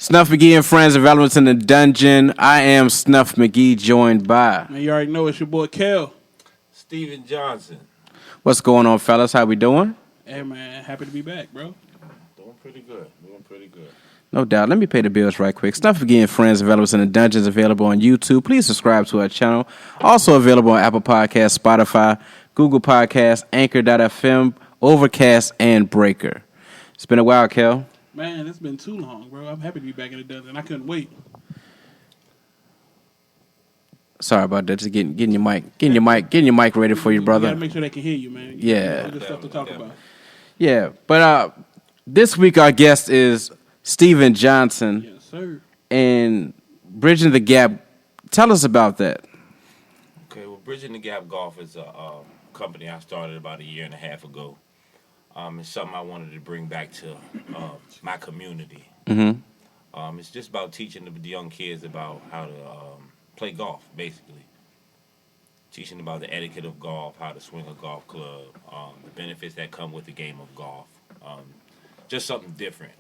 Snuff Magee and friends of Relevance in the Dungeon. I am Snuff Magee, joined by... Man, you already know it's your boy Kel. Steven Johnson. What's going on, fellas? How we doing? Hey, man, happy to be back, bro. Doing pretty good. No doubt. Let me pay the bills right quick. Snuff Magee and friends of Relevance in the Dungeon is available on YouTube. Please subscribe to our channel. Also available on Apple Podcasts, Spotify, Google Podcasts, Anchor.fm, Overcast, and Breaker. It's been a while, Kel. Man, it's been too long, bro. I'm happy to be back in the dungeon. I couldn't wait. Sorry about that. Just getting your mic ready for you, brother. You gotta make sure they can hear you, man. Yeah. Good stuff to talk about. Yeah, but this week our guest is Steven Johnson. Yes, sir. And Bridging the Gap. Tell us about that. Okay, well, Bridging the Gap Golf is a company I started about a year and a half ago. It's something I wanted to bring back to my community. Mm-hmm. It's just about teaching the young kids about how to play golf, basically. Teaching about the etiquette of golf, how to swing a golf club, the benefits that come with the game of golf. Just something different.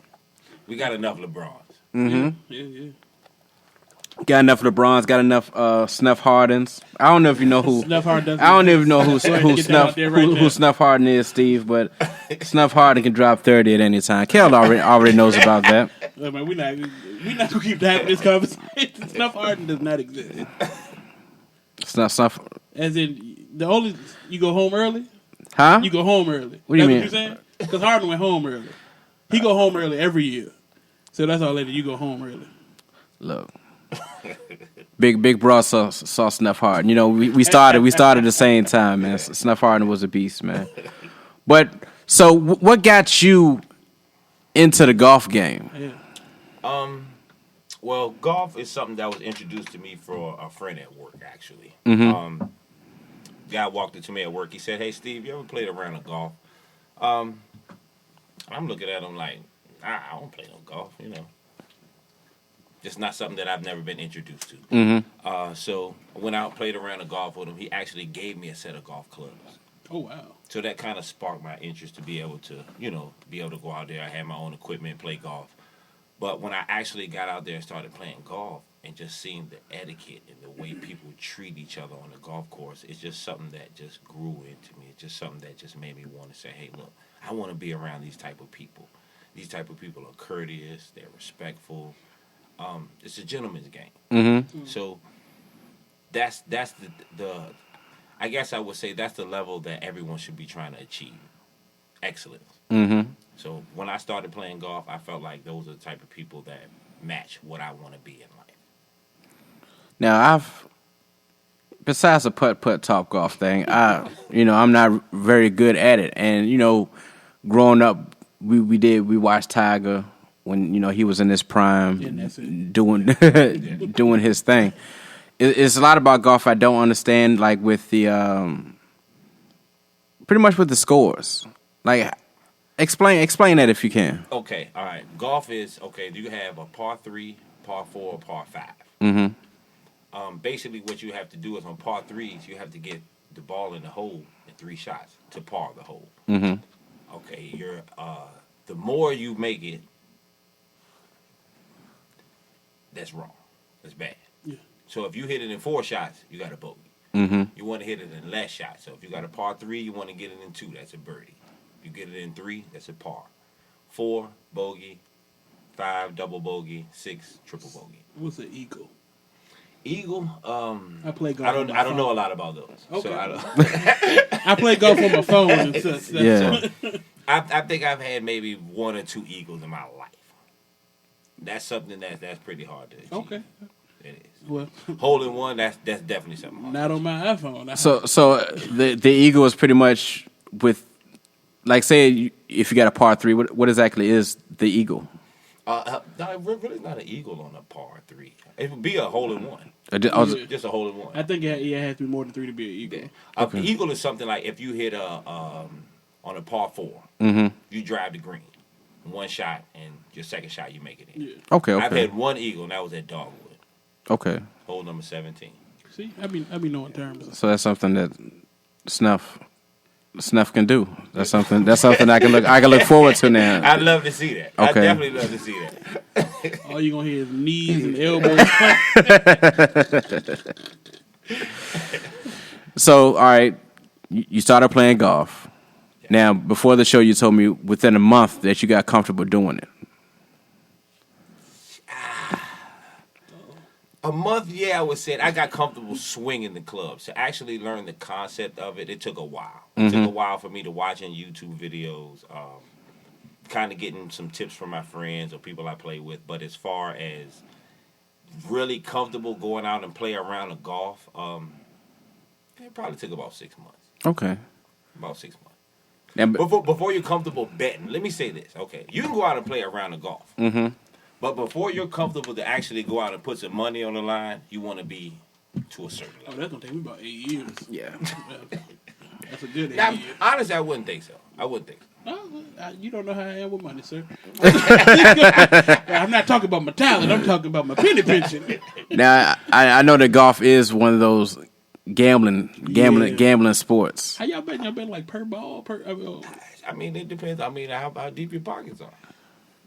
We got enough LeBrons. Mm-hmm. Yeah. Got enough LeBrons, got enough Snuff Hardens. I don't know if you know who. Snuff Harden I don't even know who Snuff who Snuff Harden is, Steve, but Snuff Harden can drop 30 at any time. Kel already knows about that. Look, man, we not gonna keep having this conversation. Snuff Harden does not exist. Snuff. As in, you go home early. Huh? You go home early. What do you mean? What you saying? Because Harden went home early. He go home early every year. So that's all later. You go home early. Look. Big bro saw Snuff Harden. You know, we started the same time, man. Snuff Harden was a beast, man. But so what got you into the golf game? Yeah. Well, golf is something that was introduced to me for a friend at work, actually. Mm-hmm. Guy walked into me at work. He said, "Hey, Steve, you ever played a round of golf?" I'm looking at him like, I don't play no golf, you know. Just not something that I've never been introduced to. Mm-hmm. So I went out, played a round of golf with him. He actually gave me a set of golf clubs. Oh, wow. So that kind of sparked my interest to be able to, go out there. I had my own equipment, play golf. But when I actually got out there and started playing golf and just seeing the etiquette and the way people treat each other on the golf course, it's just something that just grew into me. It's just something that just made me want to say, hey, look, I want to be around these type of people. These type of people are courteous, they're respectful. It's a gentleman's game. Mm-hmm. So that's the I guess I would say that's the level that everyone should be trying to achieve. Excellence. Mm-hmm. So when I started playing golf, I felt like those are the type of people that match what I want to be in life. Now besides the putt top golf thing, I'm not very good at it. And growing up, we watched Tiger when he was in his prime, doing his thing. It's a lot about golf I don't understand, like with the pretty much with the scores. Like, explain that if you can. Okay, all right. Golf is you have a par 3, par 4, par 5. Mm-hmm. Basically, what you have to do is on par 3s, you have to get the ball in the hole in 3 shots to par the hole. Mm-hmm. Okay, the more you make it, that's wrong. That's bad. Yeah. So if you hit it in 4 shots, you got a bogey. Mm-hmm. You want to hit it in less shots. So if you got a par 3, you want to get it in 2. That's a birdie. If you get it in 3, that's a par. 4, bogey. 5, double bogey. 6, triple bogey. What's an eagle? Eagle. I play golf. I don't know a lot about those. Okay. So I don't. I play golf on my phone. And such. Yeah. I think I've had maybe 1 or 2 eagles in my life. That's something that's pretty hard to achieve. Okay. It is. Well, Hole in one, that's definitely something hard. not on my iPhone. So the eagle is pretty much with, like, say if you got a par 3, what exactly is the eagle? No, really not an eagle on a par 3. It would be a hole in one. Just a hole in one. I think it has to be more than 3 to be an eagle. Yeah. An eagle is something like if you hit on a par 4, you drive the green, 1 shot, and your second shot you make it in. Yeah. Okay. I've had 1 eagle, and that was at Dogwood. Okay. Hole number 17. See, I be knowing terms. So that's something that Snuff Snuff can do. That's something. That's something I can look forward to now. I'd love to see that. Okay. I definitely love to see that. All you gonna hear is knees and elbows. So, all right, you started playing golf. Now, before the show, you told me within a month that you got comfortable doing it. A month, yeah, I would say I got comfortable swinging the clubs. To actually learn the concept of it, it took a while. It took a while for me to watching YouTube videos, kind of getting some tips from my friends or people I play with. But as far as really comfortable going out and play around the golf, it probably took about 6 months. Okay. About 6 months. Now, Before you're comfortable betting, let me say this. Okay, you can go out and play around the golf. mm-hmm. But before you're comfortable to actually go out and put some money on the line, you want to be to a certain Oh, level. that's gonna take me about 8 years. Yeah. That's a good 8 Now, years. honestly, I wouldn't think so. I wouldn't think so. You don't know how I am with money, sir. I'm not talking about my talent. I'm talking about my penny pension. Now, I know that golf is one of those gambling sports. How y'all betting? Y'all betting like per ball? I mean, it depends. I mean, how deep your pockets are.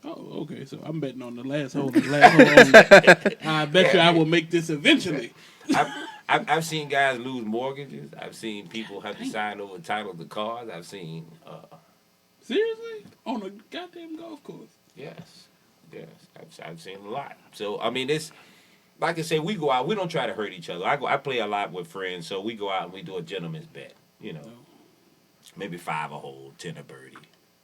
Oh, okay. So I'm betting on the last hole. Only. I bet you I will make this eventually. I've seen guys lose mortgages. I've seen people have to sign over title to cars. I've seen. Seriously? On a goddamn golf course? Yes. I've seen a lot. So I mean, it's like I say, we go out. We don't try to hurt each other. I play a lot with friends, so we go out and we do a gentleman's bet. You know, maybe 5 a hole, 10 a birdie.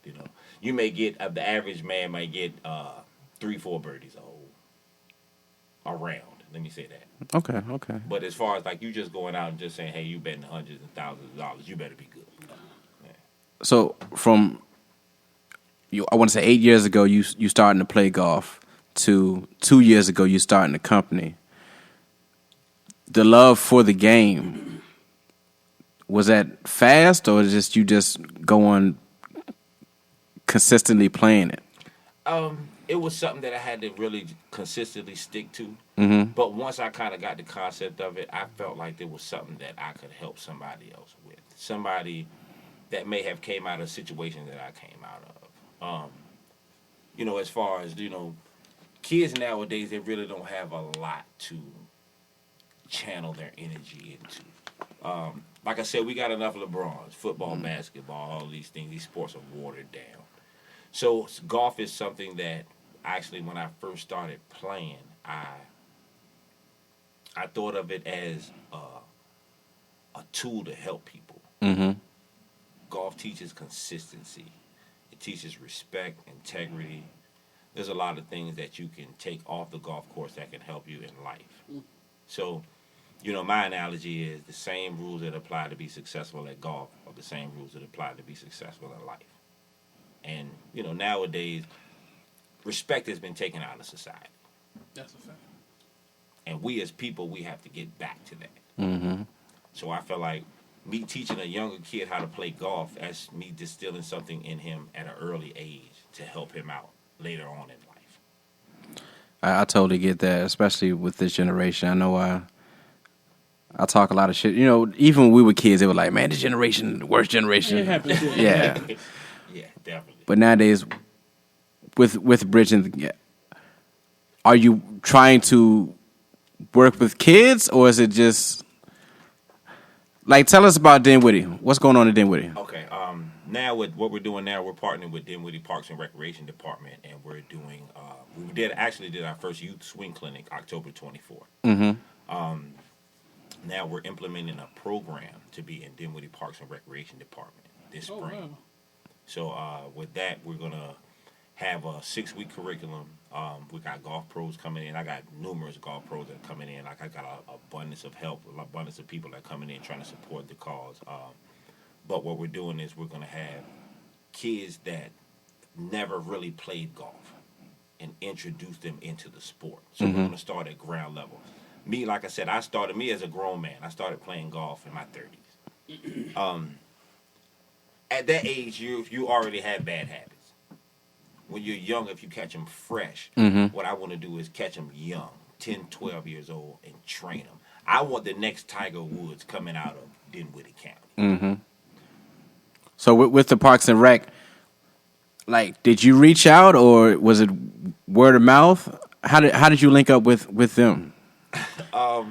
You know, you may get the average man might get 3-4 birdies a hole. Around. Let me say that. Okay. But as far as like you just going out and just saying, hey, you betting hundreds and thousands of dollars, you better be good. Yeah. So from I want to say 8 years ago, you starting to play golf, to 2 years ago, you starting the company. The love for the game, was that fast, or just you just going consistently playing it? It was something that I had to really consistently stick to. Mm-hmm. But once I kind of got the concept of it, I felt like there was something that I could help somebody else with. Somebody that may have came out of a situation that I came out of. You know, as far as, you know, kids nowadays, they really don't have a lot to channel their energy into. Like I said, we got enough LeBrons, football, basketball, all these things. These sports are watered down. So golf is something that actually, when I first started playing, I thought of it as a tool to help people. Mm-hmm. Golf teaches consistency. It teaches respect, integrity. There's a lot of things that you can take off the golf course that can help you in life. So, you know, my analogy is the same rules that apply to be successful at golf are the same rules that apply to be successful in life. And, you know, nowadays, respect has been taken out of society. That's a fact. And we as people, we have to get back to that. Mm-hmm. So I feel like me teaching a younger kid how to play golf, that's me distilling something in him at an early age to help him out later on in life. I totally get that, especially with this generation. I know I talk a lot of shit. You know, even when we were kids, they were like, man, this generation, the worst generation. It happens. Yeah. Yeah, definitely. But nowadays, with bridging, are you trying to work with kids, or is it just like, tell us about Dinwiddie? What's going on in Dinwiddie? Okay. Now with what we're doing now, we're partnering with Dinwiddie Parks and Recreation Department, and we're doing. We did our first youth swing clinic October 24th. Mm-hmm. Now we're implementing a program to be in Dinwiddie Parks and Recreation Department this spring. Wow. So with that, we're gonna have a 6-week curriculum. We got golf pros coming in. I got numerous golf pros that are coming in. Like, I got an abundance of help, an abundance of people that are coming in trying to support the cause. But what we're doing is we're gonna have kids that never really played golf and introduce them into the sport. So we're gonna start at ground level. Me, like I said, I started as a grown man. I started playing golf in my 30s. At that age, you already have bad habits. When you're young, if you catch them fresh, what I want to do is catch them young, 10, 12 years old, and train them. I want the next Tiger Woods coming out of Dinwiddie County. Mm-hmm. So with the Parks and Rec, like, did you reach out or was it word of mouth? How did you link up with them? I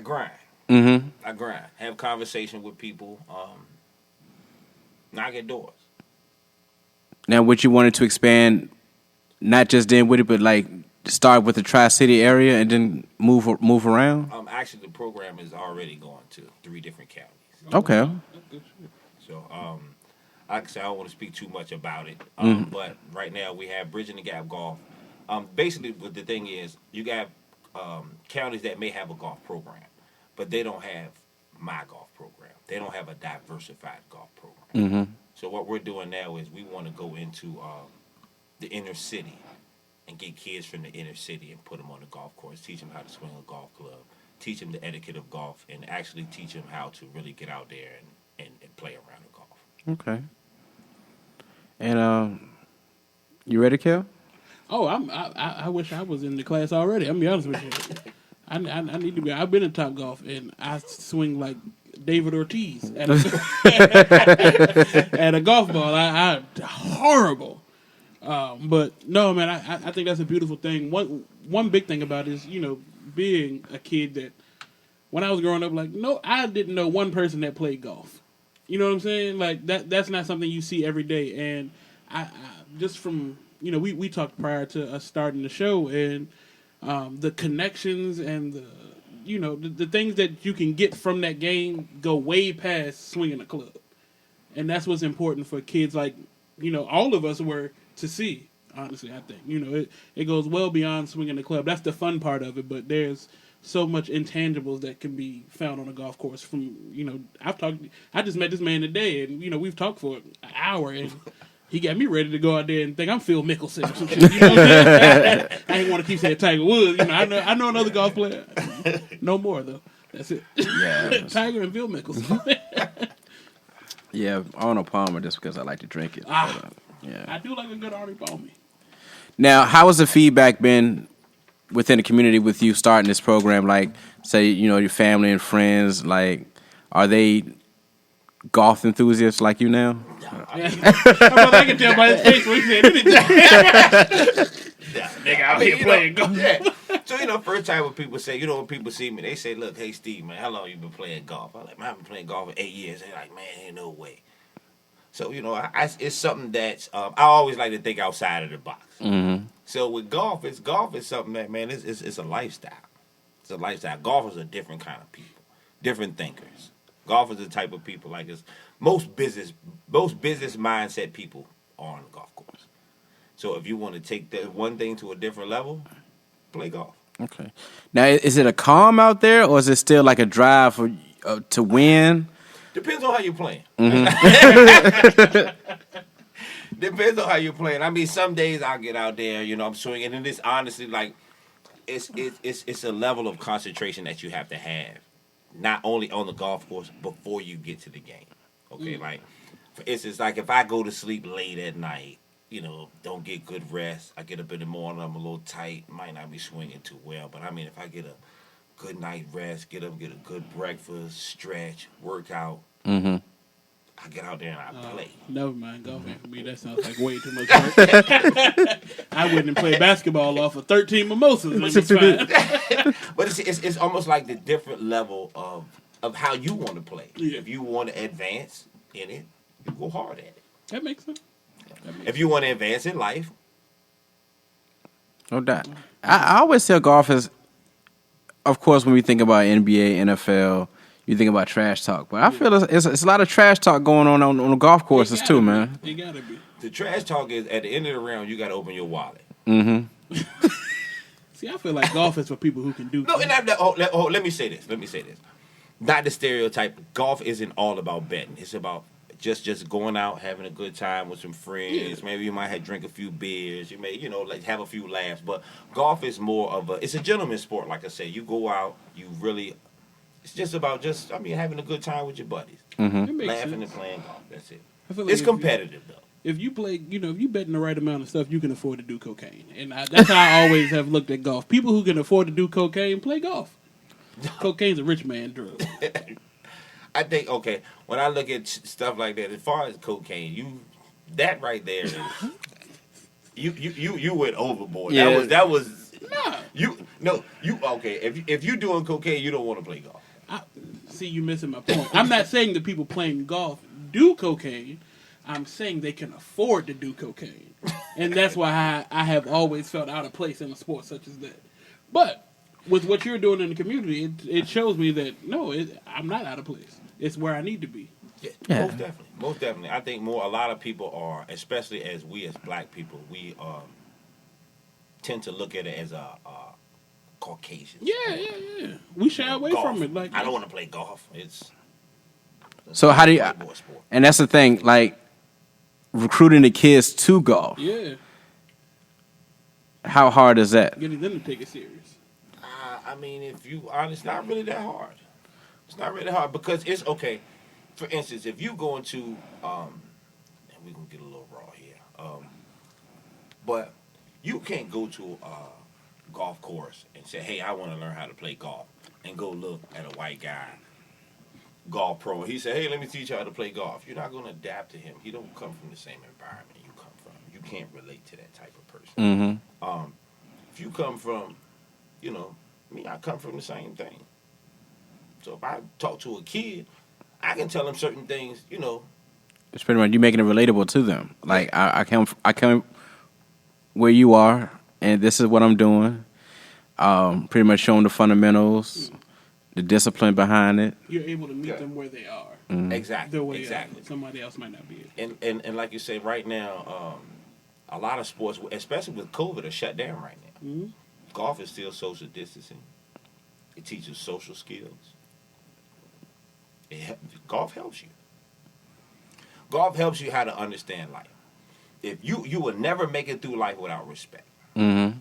grind. Mm-hmm. I grind. Have conversation with people. Knock at doors. Now, what you wanted to expand, not just Dinwiddie, but like start with the Tri-City area and then move around. Actually, the program is already going to 3 different counties. Okay. So, like I said, I don't want to speak too much about it. But right now we have Bridging the Gap Golf. Basically, what the thing is, you got counties that may have a golf program, but they don't have my golf program. They don't have a diversified golf program. Mm-hmm. So what we're doing now is we want to go into the inner city and get kids from the inner city and put them on the golf course, teach them how to swing a golf club, teach them the etiquette of golf, and actually teach them how to really get out there and play around the golf. Okay. And you ready, Kel? Oh, I wish I was in the class already. I'm gonna be honest with you. I need to be. I've been in Top Golf and I swing like David Ortiz at at a golf ball. I horrible. But no, man, I think that's a beautiful thing. One big thing about it is, being a kid that when I was growing up, like, no, I didn't know one person that played golf. You know what I'm saying? Like that's not something you see every day. And I just from, we talked prior to us starting the show, and the connections and the things that you can get from that game go way past swinging a club. And that's what's important for kids like, all of us were to see, honestly, I think. It goes well beyond swinging the club. That's the fun part of it, but there's so much intangibles that can be found on a golf course from, I just met this man today, and, we've talked for an hour, and he got me ready to go out there and think I'm Phil Mickelson or some shit. You know what I'm saying? I ain't want to keep saying Tiger Woods. I know another golf player. No more, though. That's it. Yeah. Tiger and Phil Mickelson. Yeah, Arnold Palmer, just because I like to drink it. Yeah. I do like a good Arnie Palmer. Now, how has the feedback been within the community with you starting this program? Like, say, your family and friends, like, are they golf enthusiasts like you now? I can tell by his face when he said anything. Nigga out here playing golf. Yeah. So, first time when people say, when people see me, they say, look, hey, Steve, man, how long you been playing golf? I'm like, man, I've been playing golf for 8 years. They're like, man, ain't no way. So, it's something that I always like to think outside of the box. Mm-hmm. So with golf is something that, man, it's a lifestyle. It's a lifestyle. Golfers are different kind of people, different thinkers. Golfers are the type of people like this. Most business mindset people are on the golf course. So if you want to take that one thing to a different level, play golf. Okay. Now, is it a calm out there, or is it still like a drive for to win? Depends on how you're playing. Mm-hmm. Depends on how you're playing. I mean, some days I'll get out there, I'm swinging, and it's honestly like it's a level of concentration that you have to have, not only on the golf course before you get to the game. Okay, like for instance, like if I go to sleep late at night, don't get good rest. I get up in the morning, I'm a little tight, might not be swinging too well. But I mean, if I get a good night rest, get up, get a good breakfast, stretch, workout, mm-hmm. I get out there and I play. Never mind, golf ain't for me. That sounds like way too much work. I wouldn't play basketball off of 13 mimosas. It's fine. But it's almost like the different level of how you want to play. Yeah. If you want to advance in it, you go hard at it. That makes sense. If you want to advance in life, No doubt. I always tell golfers, of course, when we think about NBA, NFL, you think about trash talk. But I feel it's a lot of trash talk going on the golf courses too, man. It gotta be. the trash talk is at the end of the round, you got to open your wallet. Mm-hmm. See, I feel like golf is for people who can do. No, and let me say this. Not the stereotype. Golf isn't all about betting. It's about just going out, having a good time with some friends. Yeah. Maybe you might have drink a few beers. You may, like have a few laughs. But golf is more of it's a gentleman's sport. Like I said, you go out, it's just about having a good time with your buddies, laughing sense. And playing golf. That's it. Like it's competitive though. If you play, if you betting the right amount of stuff, you can afford to do cocaine. And that's how I always have looked at golf. People who can afford to do cocaine play golf. Cocaine's a rich man drug. I think okay. When I look at stuff like that, as far as cocaine, that right there is you went overboard. Yeah. That was Nah. you okay. If you doing cocaine, you don't want to play golf. See, you missing my point. I'm not saying that people playing golf do cocaine. I'm saying they can afford to do cocaine, and that's why I have always felt out of place in a sport such as that. But with what you're doing in the community, it shows me that no, I'm not out of place. It's where I need to be. Yeah. Most definitely. I think a lot of people are, especially as black people, we tend to look at it as a Caucasian. Yeah. We shy away golf. from it. Like I don't want to play golf. So how do you? white boy sport. And that's the thing. Like recruiting the kids to golf. Yeah, How hard is that? getting them to take it serious. I mean, if you honest, not really that hard. It's not really hard because it's okay. For instance, if you go into and we're gonna get a little raw here, but you can't go to a golf course and say, "Hey, I want to learn how to play golf," and go look at a white guy, golf pro. He said, "Hey, let me teach you how to play golf." You're not gonna adapt to him. He don't come from the same environment you come from. You can't relate to that type of person. Mm-hmm. If you come from, I come from the same thing. So if I talk to a kid, I can tell them certain things, It's pretty much you making it relatable to them. Like I come where you are, and this is what I'm doing. Pretty much showing the fundamentals, the discipline behind it. You're able to meet them where they are. Mm-hmm. Exactly. The way Exactly. somebody else might not be able. And like you say, right now, a lot of sports, especially with COVID, are shut down right now. Mm-hmm. Golf is still social distancing. It teaches social skills. Golf helps you. Golf helps you how to understand life. If you will never make it through life without respect. Mm-hmm.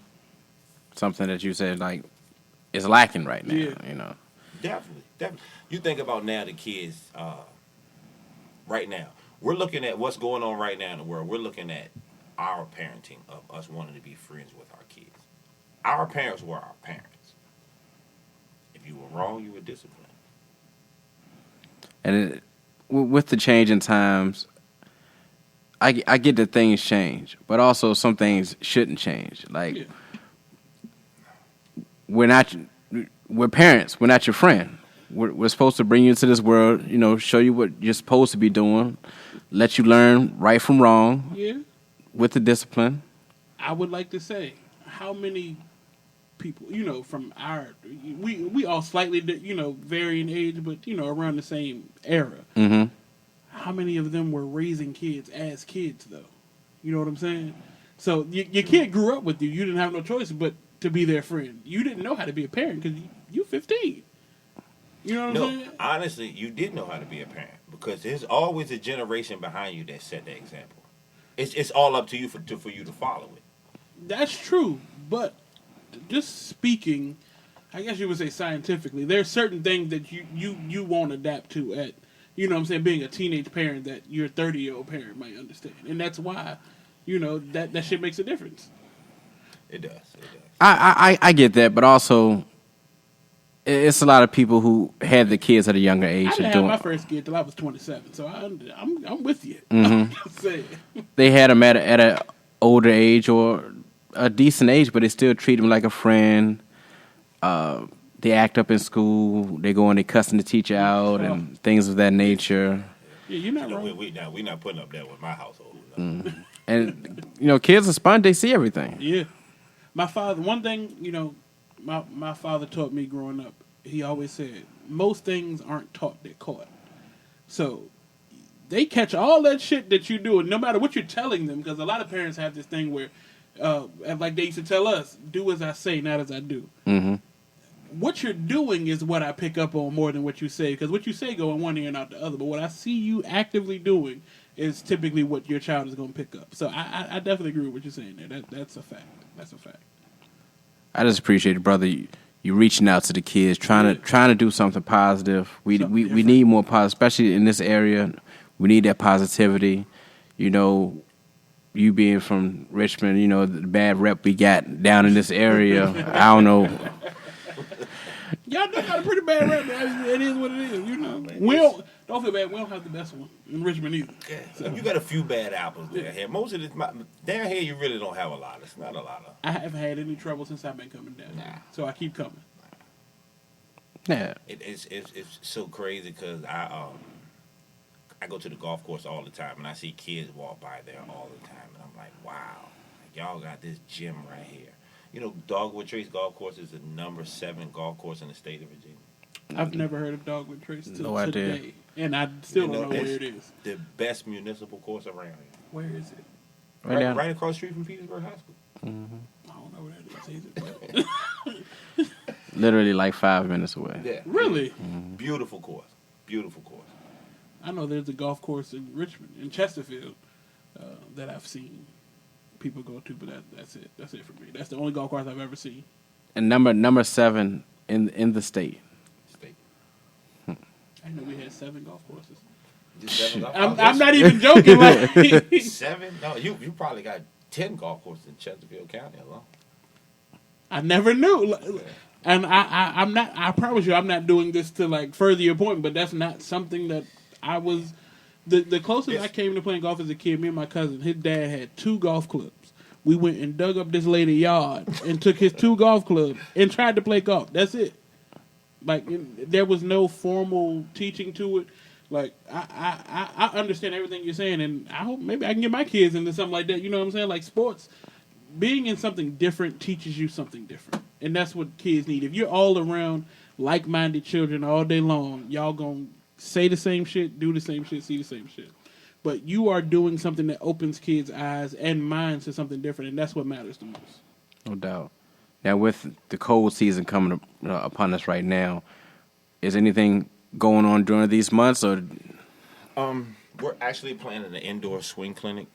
Something that you said like is lacking right now. Yeah. Definitely. You think about now the kids. Right now, we're looking at what's going on right now in the world. We're looking at our parenting of us wanting to be friends with our kids. Our parents were our parents. If you were wrong, you were disciplined. And with the change in times, I get that things change, but also some things shouldn't change. Like we're parents. We're not your friend. We're supposed to bring you into this world, show you what you're supposed to be doing, let you learn right from wrong. Yeah. With the discipline. I would like to say, how many people, from we all slightly, varying age, but around the same era. Mm-hmm. How many of them were raising kids as kids, though? You know what I'm saying? So your kid grew up with you. You didn't have no choice but to be their friend. You didn't know how to be a parent because you're 15. You know what I'm saying? Honestly, you did know how to be a parent because there's always a generation behind you that set the example. It's all up to you for you to follow it. That's true, but just speaking, I guess you would say scientifically, there's certain things that you won't adapt to at, being a teenage parent that your 30-year-old parent might understand, and that's why, that shit makes a difference. It does. I get that, but also it's a lot of people who had the kids at a younger age. I didn't have my first kid till I was 27, so I'm with you. Mm-hmm. I'm just saying. They had them at an older age or a decent age, but they still treat them like a friend. They act up in school. They go and they cussing the teacher out and things of that nature. Yeah, you're not wrong. We're not putting up that with my household. No. Mm. And kids are sponge. They see everything. Yeah, my father. One thing, my father taught me growing up. He always said most things aren't taught, they're caught. So they catch all that shit that you do, and no matter what you're telling them, because a lot of parents have this thing where, like they used to tell us, do as I say, not as I do. Mm-hmm. What you're doing is what I pick up on more than what you say, because what you say go in one ear and out the other. But what I see you actively doing is typically what your child is going to pick up. So I definitely agree with what you're saying there. That's a fact. That's a fact. I just appreciate it, brother. You reaching out to the kids, trying to do something positive. We need more positive, especially in this area. We need that positivity. You being from Richmond, the bad rep we got down in this area. I don't know. Y'all do got a pretty bad rap, man. It is what it is, you know. Man, Don't feel bad. We don't have the best one in Richmond either. Yeah, so you got a few bad apples down here. Most of this down here, you really don't have a lot. It's not a lot of. I haven't had any trouble since I've been coming down here, so I keep coming. Yeah. It's so crazy because I go to the golf course all the time and I see kids walk by there all the time and I'm like, wow, like, y'all got this gym right here. You know, Dogwood Trace Golf Course is the number 7 golf course in the state of Virginia. I've never heard of Dogwood Trace till No today, idea. and I still don't know where it's it is. The best municipal course around here. Where is it? Right across the street from Petersburg High School. I don't know where that is either. Literally like 5 minutes away. Yeah, Really? beautiful course. Beautiful course. I know there's a golf course in Richmond, in Chesterfield, that I've seen people go to, but that's it. That's it for me. That's the only golf course I've ever seen. And number 7 in the state. I know we had 7 golf courses. Just 7 golf I'm courses? not even joking. Like 7? No, you probably got 10 golf courses in Chesterfield County alone. I never knew. And I'm not. I promise you, I'm not doing this to like further your point. But that's not something that I was. The closest I came to playing golf as a kid, me and my cousin, his dad had 2 golf clubs. We went and dug up this lady's yard and took his 2 golf clubs and tried to play golf. That's it. Like there was no formal teaching to it. Like I understand everything you're saying, and I hope maybe I can get my kids into something like that. You know what I'm saying? Like sports, being in something different teaches you something different, and that's what kids need. If you're all around like-minded children all day long, y'all gonna say the same shit, do the same shit, see the same shit. But you are doing something that opens kids' eyes and minds to something different, and that's what matters the most. No doubt. Now, with the cold season coming upon us right now, is anything going on during these months? Or We're actually planning an indoor swing clinic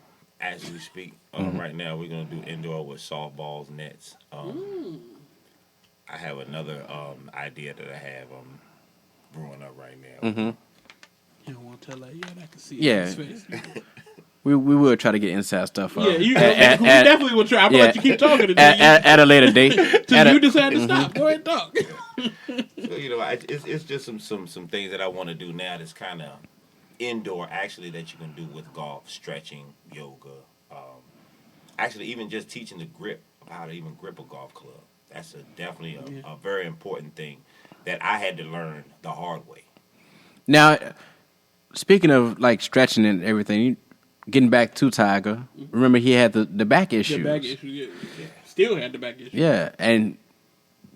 as we speak. Right now, we're going to do indoor with softballs, nets. I have another idea that I have brewing up right now. You don't want to tell that yet? I can see it Yeah. in his face. we will try to get inside stuff. Yeah, we definitely will try. I'm going to let you keep talking at a later date. till you decide to stop. Go ahead and talk. So, you know, it's just some things that I want to do now that's kind of indoor, actually, that you can do with golf, stretching, yoga. Actually, even just teaching the grip of how to even grip a golf club. That's definitely a very important thing that I had to learn the hard way. Now, speaking of like stretching and everything, getting back to Tiger, remember he had the back issues. The back issue, yeah. Still had the back issue. Yeah, and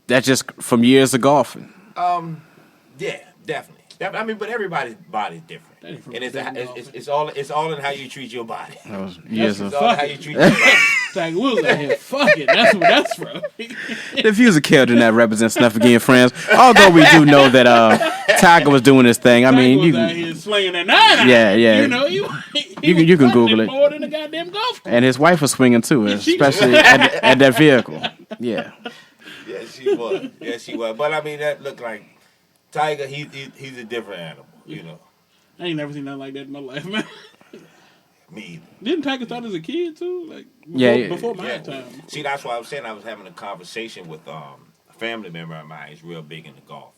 that's just from years of golfing. Yeah, definitely. I mean, but everybody's body's different, and it's all in how you treat your body. That was years It's of. all in how you treat your body. Tiger Woods out here, fuck it. That's where that's from. The views of Kel do not represent Snuff Magee and friends. Although we do know that Tiger was doing his thing. I mean, Tiger you was out can, here slinging that 9-iron. Yeah. You know, he You can Google it. more than a goddamn golf course. and his wife was swinging too, especially at that vehicle. Yeah. Yes, she was. Yes, she was. But I mean, that looked like Tiger. He's a different animal. You know. I ain't never seen nothing like that in my life, man. Me either. Didn't Tiger start as a kid too? Like before my time. See, that's why I was saying I was having a conversation with a family member of mine. He's real big into golf.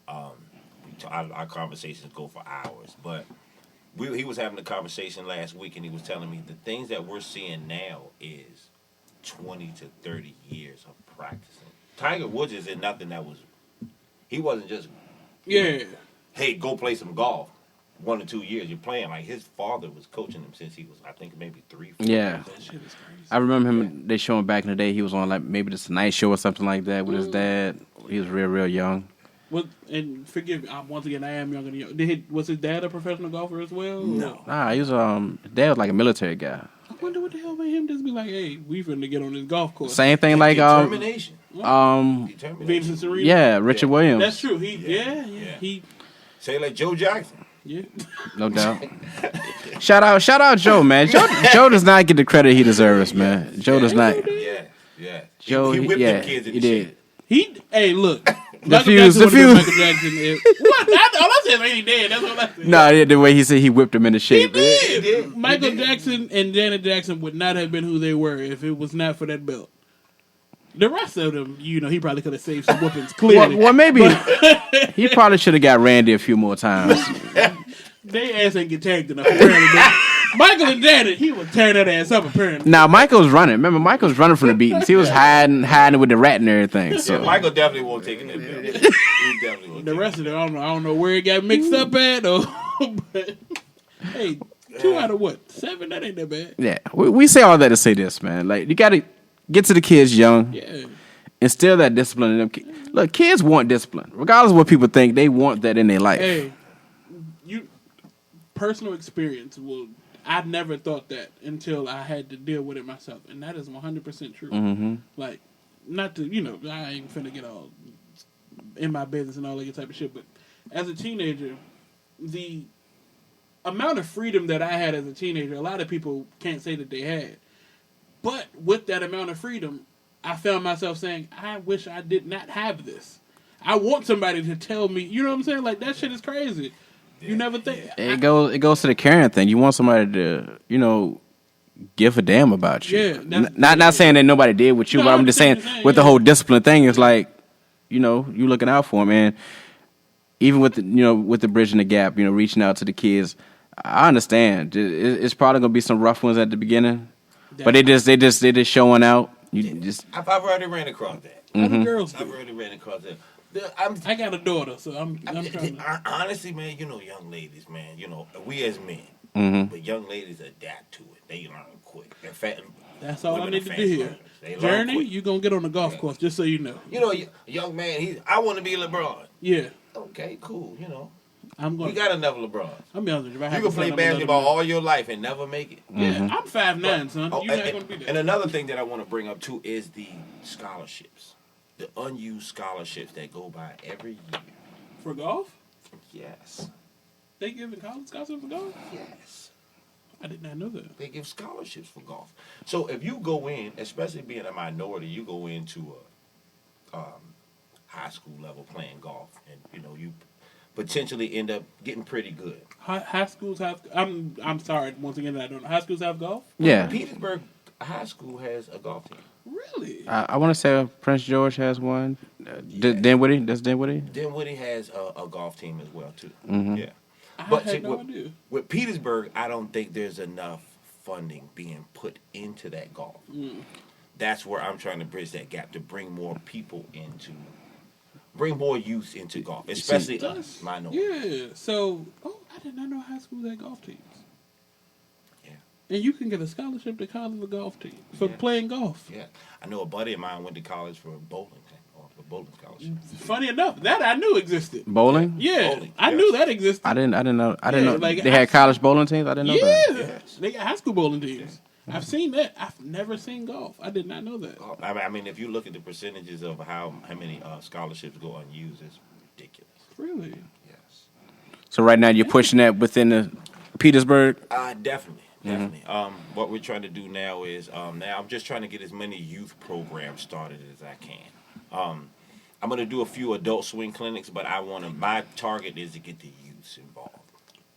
Our conversations go for hours, but he was having a conversation last week, and he was telling me the things that we're seeing now is 20 to 30 years of practicing. Tiger Woods isn't nothing that was. He wasn't just. Hey, go play some golf. 1 or 2 years you're playing. Like his father was coaching him since he was, I think, maybe 3, 4 Yeah. years old. That shit is crazy. I remember him. They showing back in the day. He was on like maybe the Tonight Show or something like that with his dad. He was real young. Well, and forgive me, once again, I am younger than you. Was his dad a professional golfer as well? No. He was his dad was like a military guy. I wonder what the hell made him just be like, hey, we finna get on this golf course. Same thing like Determination. Venus and Serena. yeah, Richard Williams. That's true. He Say like Joe Jackson. No doubt. Shout out Joe, man. Joe does not get the credit he deserves, man. Joe does not. Yeah. Joe, he whipped them kids in he the did. shit. Hey, look. The Michael fuse. Michael Jackson. What? All I said, ain't dead. That's all I said. No, the way he said he whipped him into shape. He did. Michael Jackson and Janet Jackson would not have been who they were if it was not for that belt. The rest of them, he probably could have saved some whoopings. Clearly, Well, maybe he probably should have got Randy a few more times. they ass ain't get tagged enough. Apparently, but Michael and Janet, he was tearing that ass up. Apparently, Now Michael was running. Remember, Michael was running from the beatings. He was hiding with the rat and everything. So Yeah, Michael definitely won't take it. He definitely won't. the rest of it, I don't know where it got mixed up at. But hey, 2 out of what? 7? That ain't that bad. yeah, we say all that to say this, man. Like you got to get to the kids young. Yeah. Instill that discipline in them. Look, kids want discipline, regardless of what people think. They want that in their life. Hey, personal experience will. I never thought that until I had to deal with it myself, and that is 100% true. Mm-hmm. Like, not to I ain't finna get all in my business and all that type of shit, but as a teenager, the amount of freedom that I had as a teenager, a lot of people can't say that they had. But with that amount of freedom, I found myself saying, I wish I did not have this. I want somebody to tell me, you know what I'm saying? Like, that shit is crazy. You never think. It goes to the caring thing. You want somebody to, give a damn about you. Yeah. Not saying that nobody did with you, No, but I'm just saying with the whole discipline thing, it's like, you looking out for them. And even with the bridging the gap, reaching out to the kids, I understand. It's probably gonna be some rough ones at the beginning, but they just showing out. I've already ran across that. How the girls I've do? already ran across that. I got a daughter, so I'm trying to. Honestly, man, young ladies, man, we as men, but young ladies adapt to it. They learn quick. They're fat. That's all I women need are to fast do here. learners. They learn Journey, quick. you gonna get on the golf course, just so you know. Young man, I want to be LeBron. Yeah, Okay, cool. I'm gonna. We got enough LeBron. I'm be honest with you. If I You have can a son, play I'm gonna let him basketball know. all your life and never make it. Yeah, I'm 5'9", son. Oh, You're not gonna be and there. another thing that I want to bring up too is the scholarships, the unused scholarships that go by every year. For golf, Yes, they giving college scholarships for golf. yes, I did not know that. they give scholarships for golf. So if you go in, especially being a minority, you go into a high school level playing golf, and you potentially end up getting pretty good. High schools have. I'm sorry once again that I don't know. High schools have golf. Yeah. Petersburg High School has a golf team. Really? I want to say Prince George has one. Dinwiddie, that's Dinwiddie. Dinwiddie has a golf team as well too. Mhm. Yeah. I But had see, no idea. with Petersburg, I don't think there's enough funding being put into that golf. That's where I'm trying to bridge that gap to bring more people bring more youth into golf, especially us minorities. Yeah. So, I did not know high schools had golf teams. Yeah. And you can get a scholarship to college for golf team for Yes. playing golf. Yeah, I know a buddy of mine went to college for bowling scholarship. Funny enough, that I knew existed. Bowling? Yeah, Bowling, I yes. knew that existed. I didn't know. I Yeah, didn't know like, they had college bowling teams. I didn't know that. Yeah, Yes. they got high school bowling teams. I've seen that. I've never seen golf. I did not know that. I mean, if you look at the percentages of how many scholarships go unused, it's ridiculous. Really? Yes. So right now you're pushing that within the Petersburg. Definitely. What we're trying to do now is now I'm just trying to get as many youth programs started as I can. I'm going to do a few adult swing clinics, but my target is to get the youths involved.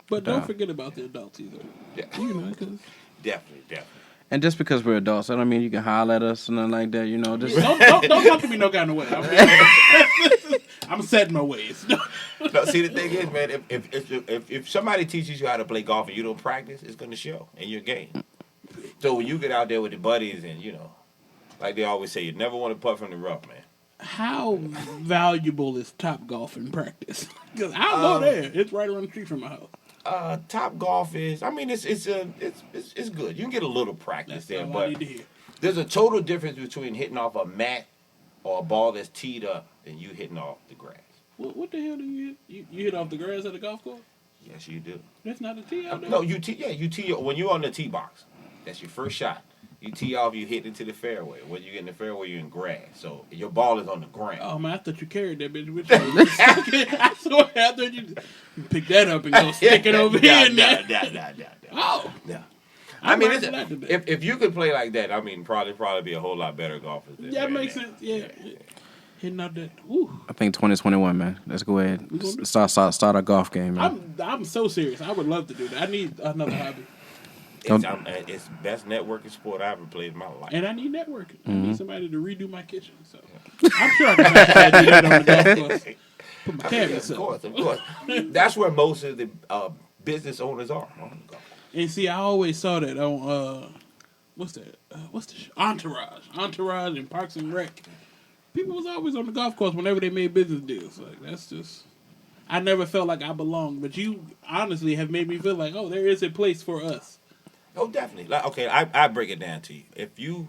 But don't forget about the adults either. Yeah. Because Definitely. And just because we're adults, I don't mean you can holler at us or nothing like that. Just don't talk to me no kind of way. I'm setting my ways. No, see, the thing is, man, if somebody teaches you how to play golf and you don't practice, it's going to show in your game. So when you get out there with the buddies and, like they always say, you never want to putt from the rough, man. How valuable is Top Golf in practice? Because I'll go there. It's right around the street from my house. Top Golf is, I mean, it's good. You can get a little practice That's there, all I but need to hear. there's a total difference between hitting off a mat or a ball that's teed up than you hitting off the grass. What the hell do you hit? You hit off the grass at the golf course? Yes, you do. That's not a tee out there? No, you tee when you're on the tee box. That's your first shot. You tee off, you hit into the fairway. When you get in the fairway, you're in grass. So your ball is on the ground. Oh, man, I thought you carried that bitch with you. I swear, I thought you pick that up and go stick it over here. Oh. No. I I mean, learned that today. if you could play like that, I mean, probably be a whole lot better golfer. Than Yeah, it right makes now. sense. Yeah. Hitting out that. Ooh. I think 2021, man. Let's go ahead. Start our golf game, man. I'm so serious. I would love to do that. I need another hobby. It's the best networking sport I ever played in my life. And I need networking. I need somebody to redo my kitchen. So I'm sure I can do that on the golf course. Put my cabinets up. Of course. That's where most of the business owners are. On the golf course. And see, I always saw that on what's that? What's the show? Entourage and Parks and Rec. People was always on the golf course whenever they made business deals. Like that's just. I never felt like I belonged, but you honestly have made me feel like, oh, there is a place for us. Oh, definitely. Like, okay, I break it down to you. If you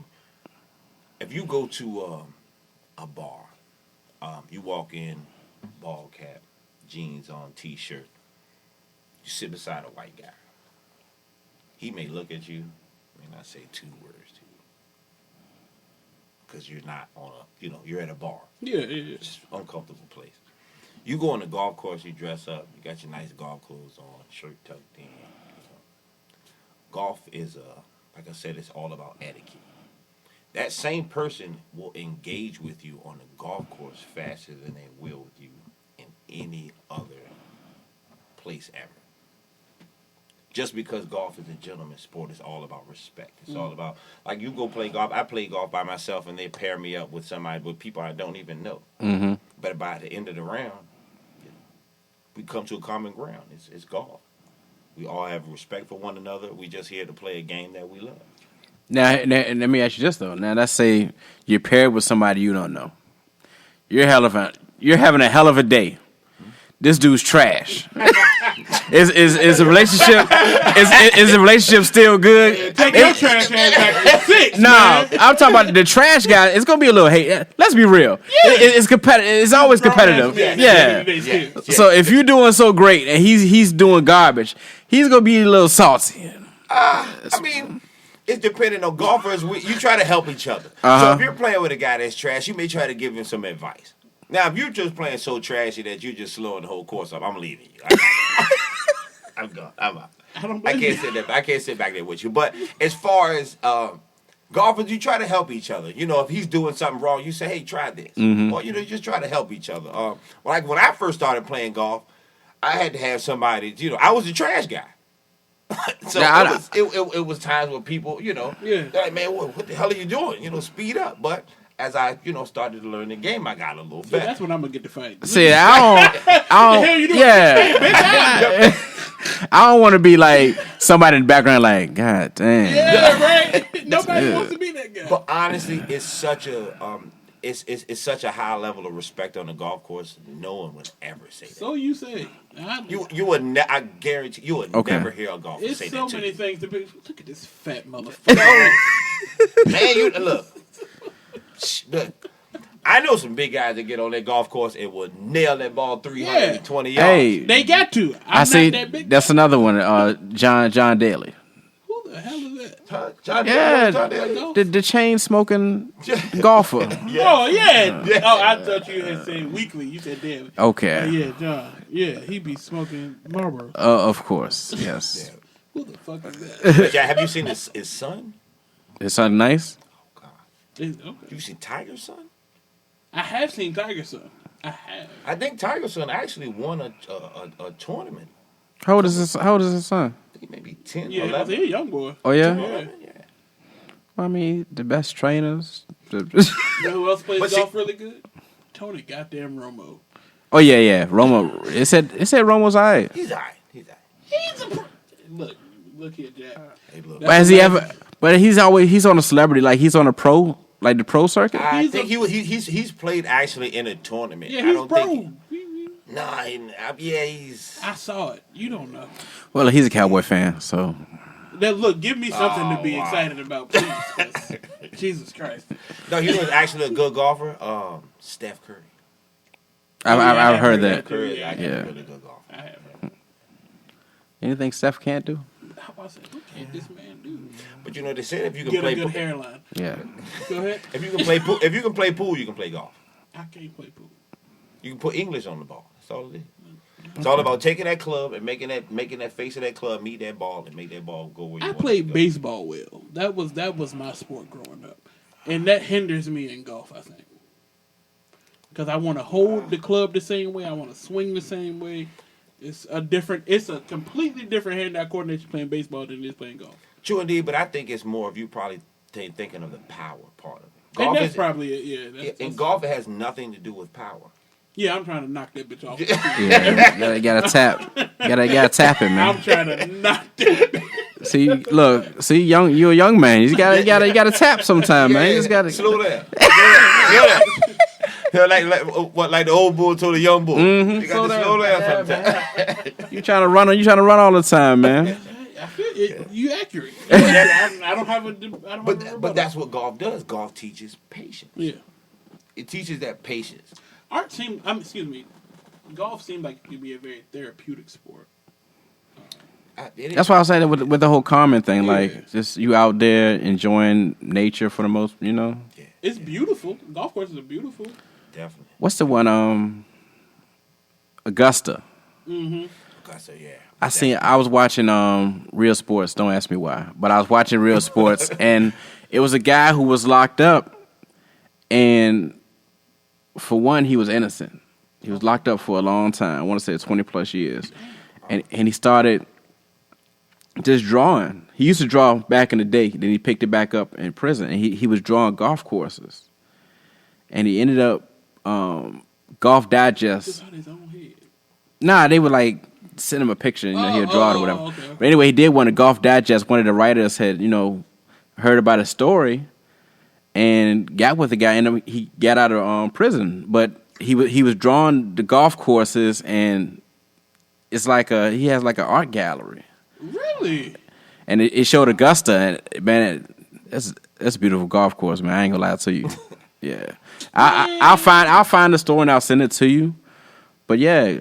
go to a bar, you walk in, ball cap, jeans on, t-shirt. You sit beside a white guy. He may look at you, may not say 2 words to you, because you're not on you're at a bar. Yeah. It's an uncomfortable place. You go on the golf course, you dress up, you got your nice golf clothes on, shirt tucked in. Golf is, like I said, it's all about etiquette. That same person will engage with you on the golf course faster than they will with you in any other place ever. Just because golf is a gentleman's sport, it's all about respect. It's all about, like, you go play golf. I play golf by myself, and they pair me up with people I don't even know. Mm-hmm. But by the end of the round, we come to a common ground. It's golf. We all have respect for one another. We just here to play a game that we love. Now, let me ask you this though. Now, let's say you're paired with somebody you don't know. You're having a hell of a day. This dude's trash. Is the relationship is the relationship still good? Take your trash ass back to 6. No, man. I'm talking about the trash guy. It's gonna be a little hate. Let's be real. It's competitive. It's always competitive. Yeah. So if you're doing so great and he's doing garbage, he's gonna be a little salty. I mean, it's depending on golfers. You try to help each other. So if you're playing with a guy that's trash, you may try to give him some advice. Now, if you're just playing so trashy that you're just slowing the whole course up, I'm leaving you. I'm gone. I'm out. I can't sit back there with you. But as far as golfers, you try to help each other. You know, if he's doing something wrong, you say, "Hey, try this." Mm-hmm. Or you just try to help each other. Like when I first started playing golf, I had to have somebody. I was the trash guy. So it was times where people, they're like, "Man, what the hell are you doing? Speed up." But as I, started to learn the game, I got a little better. That's when I'm gonna get the fight. See, I don't. Yeah. I don't want to be like somebody in the background, like, God damn. Yeah, right. Nobody wants to be that guy. But honestly, it's such a it's such a high level of respect on the golf course. No one would ever say that. So you say. You would. I guarantee you would never hear a golfer say that. It's so to many you. things to be. Look at this fat motherfucker. Man, look. I know some big guys that get on that golf course and would nail that ball 320 yards. Hey, they got to. I see. That big That's another one. John Daly. Who the hell is that? John Yeah, the chain smoking golfer. Oh yeah. Oh, I thought you had said weekly. You said Daly. Okay. Yeah, John. Yeah, he be smoking Marlboro. Of course. Yes. Who the fuck is that? But have you seen his son? Is something nice? Oh God. Okay. You seen Tiger's son? I have seen Tiger Son. I have. I think Tiger's son actually won a tournament. How old is his son? I think maybe 10, Yeah, 11. he's a young boy. Oh yeah. 11, yeah. I mean, the best trainers. You know who else plays golf really good? Tony goddamn Romo. Oh yeah. Romo. It said Romo's alright. He's all right. He's Look here, Jack. Hey, look. But has he ever? But he's on a celebrity, like he's on a pro, like the pro circuit. I think he's played actually in a tournament. Yeah, I he's don't pro. think. Nah, he's. I saw it. You don't know. Well, he's a Cowboy fan, so. Look, give me something to be excited about, please. 'Cause Jesus Christ. No, he was actually a good golfer. Steph Curry. I've heard that. Curry is actually Yeah. a really good golfer. I have. Anything Steph can't do? How about that? What can this man do? But they said if you can Get play a good pool, hairline. Yeah. Go ahead. if you can play pool, you can play golf. I can't play pool. You can put English on the ball. That's all it is. It's all about taking that club and making that face of that club meet that ball and make that ball go where you I want it played to go. baseball well. That was my sport growing up, and that hinders me in golf. I think because I want to hold the club the same way. I want to swing the same way. It's a completely different hand-eye coordination playing baseball than it is playing golf. True indeed, but I think it's more of you probably thinking of the power part of it. And that's probably it. Yeah. In golf, it has nothing to do with power. Yeah, I'm trying to knock that bitch off. Yeah, you gotta tap. Gotta tap it, man. I'm trying to knock that. See, you're a young man. You gotta tap sometime, man. You just gotta slow down. Like the old bull told the young bull. Mm-hmm. You got to slow down sometimes. You trying to run all the time, man. I feel it. You accurate. I don't have a. But that's what golf does. Golf teaches patience. Yeah. It teaches that patience. Golf seemed like it could be a very therapeutic sport. That's why I was saying with the whole Carmen thing, like just you out there enjoying nature for the most, Yeah. It's beautiful. Golf courses are beautiful. Definitely. What's the one? Augusta. Mm-hmm. Augusta, yeah. I was watching Real Sports. Don't ask me why, but I was watching Real Sports, and it was a guy who was locked up, and for one, he was innocent. He was locked up for a long time. I want to say 20 plus years, and he started just drawing. He used to draw back in the day. Then he picked it back up in prison, and he was drawing golf courses, and he ended up Golf Digest. Just on his own head. Nah, they would like send him a picture, he'll draw it or whatever. Okay. But anyway, he did one. The Golf Digest, one of the writers had, heard about his story and got with the guy, and he got out of prison. But he was drawing the golf courses, and it's like he has like an art gallery. Really? And it showed Augusta, and man, that's a beautiful golf course, man. I ain't gonna lie to you. Yeah, I'll find the store and I'll send it to you. But yeah.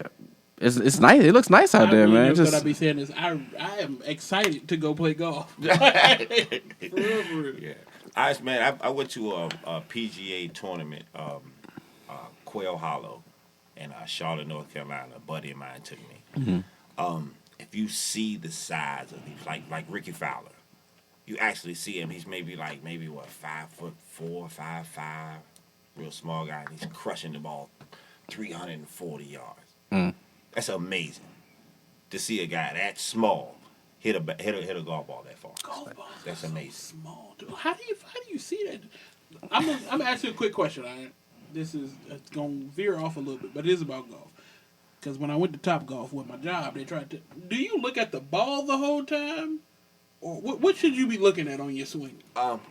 It's nice. It looks nice out there, man. What I be saying is, I am excited to go play golf. For real. Yeah, I went to a PGA tournament, Quail Hollow, in Charlotte, North Carolina. A buddy of mine took me. Mm-hmm. If you see the size of these, like Ricky Fowler, you actually see him. He's maybe 5'4", 5'5", real small guy, and he's crushing the ball 340 yards. Mm. That's amazing to see a guy that small hit a golf ball that far. That's amazing. So small, dude. How do you see that? I'm gonna ask you a quick question. This is gonna veer off a little bit, but it is about golf. Because when I went to Top Golf with my job, they tried to. Do you look at the ball the whole time, or what should you be looking at on your swing?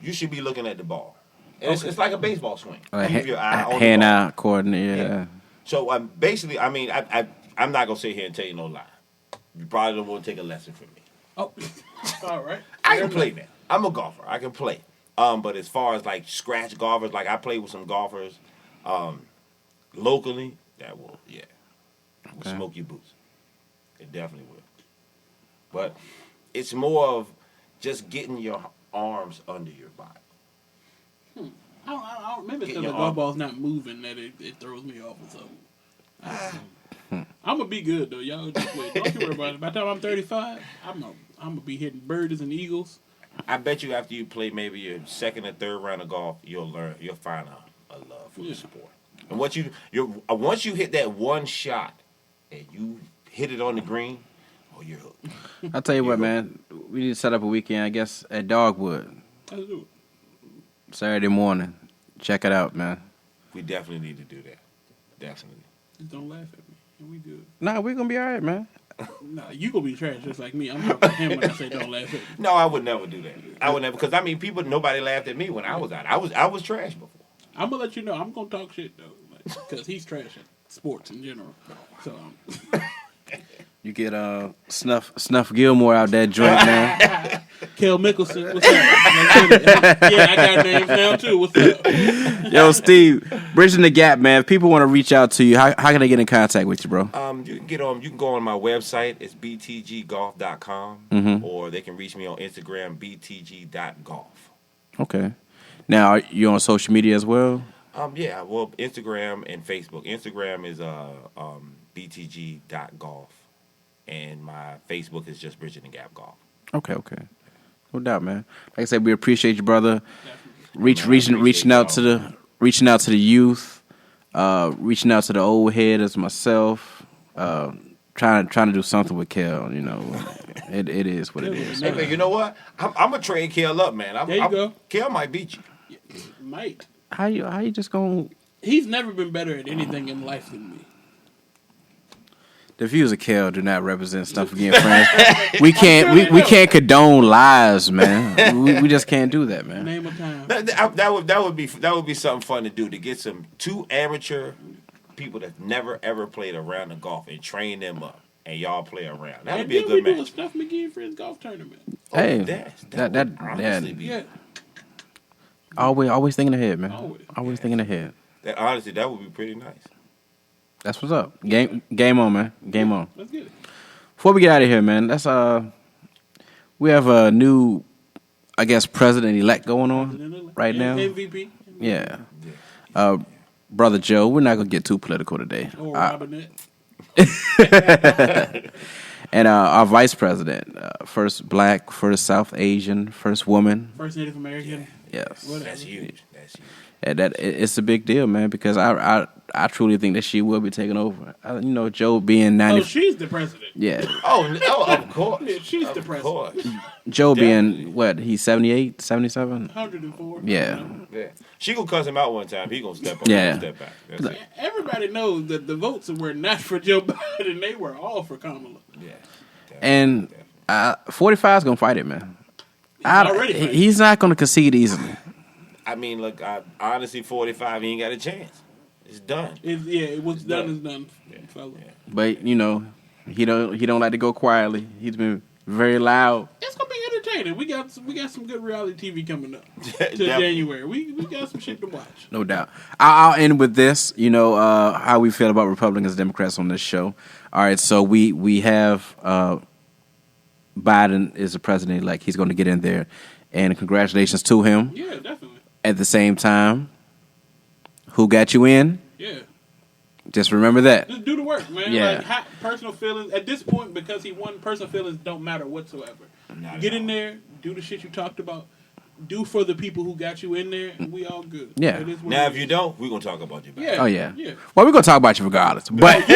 You should be looking at the ball. It's like a baseball swing. Hand-eye coordinate. Yeah. So basically, I'm not gonna sit here and tell you no lie. You probably don't want to take a lesson from me. Oh, all right. I can play, man. I'm a golfer. I can play. But as far as like scratch golfers, like I play with some golfers, locally, that will smoke your boots. It definitely will. But it's more of just getting your arms under your body. I don't remember because the golf ball's not moving that it throws me off or something. I'm gonna be good though, y'all. Just wait. Don't you worry about it. By the time I'm 35, I'm gonna be hitting birdies and eagles. I bet you after you play maybe your second or third round of golf, you'll find a love for the sport. And once you hit that one shot and you hit it on the green, you're hooked. I'll tell you what, man. We need to set up a weekend, I guess, at Dogwood. Let's do it. Saturday morning. Check it out, man. We definitely need to do that. Definitely. Just don't laugh at me. And we good. Nah, we're going to be all right, man. Nah, you going to be trash just like me. I'm talking to him when I say don't laugh at me. No, I would never do that. I would never. Because, nobody laughed at me when I was out. I was trash before. I'm going to let you know. I'm going to talk shit, though. Because he's trash at sports in general. So, You get Snuff Gilmore out that joint, man. Kel Mickelson, what's up? Yeah, I got names now too. What's up? Yo, Steve, bridging the gap, man. If people want to reach out to you, how can they get in contact with you, bro? You can go on my website. It's btggolf.com, or they can reach me on Instagram, btg.golf. Okay. Now, are you on social media as well? Yeah, well, Instagram and Facebook. Instagram is btg.golf, and my Facebook is just Bridging the Gap Golf. Okay. No doubt, man. Like I said, we appreciate you, brother. Reaching out to the youth, reaching out to the old head as myself. trying to do something with Kel. You know, it is what it is. Hey, man, you know what? I'm gonna trade Kel up, man. There you go. Kel might beat you. Might. How you just gonna? He's never been better at anything in life than me. The views of Kel do not represent Snuff Magee and Friends. We can't condone lies, man. We just can't do that, man. Name a time. That would be something fun to do, to get some two amateur people that never ever played around the golf and train them up, and y'all play around. That would be a good match. We do a Snuff Magee and Friends golf tournament. Hey, that honestly be. Yeah. Always thinking ahead, man. Always thinking ahead. That honestly, that would be pretty nice. That's what's up. Game on, man. Game on. Let's get it. Before we get out of here, man, we have a new, I guess, president-elect going on right now. MVP. Yeah. Brother Joe, we're not gonna get too political today. Or Robinette. And our vice president, first black, first South Asian, first woman, first Native American. Yes. That's huge. And it's a big deal, man, because I truly think that she will be taking over. Joe being 90. Oh, she's the president. Yeah. Oh, of course. Yeah, she's the president. Course. Joe being, what, he's 78, 77? 104. Yeah. She gonna cuss him out one time. He gonna step up. Yeah. Step back. That's it. Everybody knows that the votes were not for Joe Biden. They were all for Kamala. Yeah. And 45 is gonna fight it, man. Already he's not gonna concede easily. I mean, look, honestly, 45, he ain't got a chance. It's done. What's done is done, fella. Yeah. But he don't like to go quietly. He's been very loud. It's gonna be entertaining. We got some good reality TV coming up to January. We got some shit to watch. No doubt. I'll end with this. How we feel about Republicans and Democrats on this show. All right, so we have Biden is the president-elect. He's going to get in there, and congratulations to him. Yeah, definitely. At the same time, who got you in? Yeah. Just remember that. Just do the work, man. Yeah. Like, personal feelings, at this point, because he won, personal feelings don't matter whatsoever. Get in there, do the shit you talked about, do for the people who got you in there, and we all good. Yeah. Now, if you don't, we're going to talk about you. Yeah. Oh, yeah. Well, we're going to talk about you regardless. But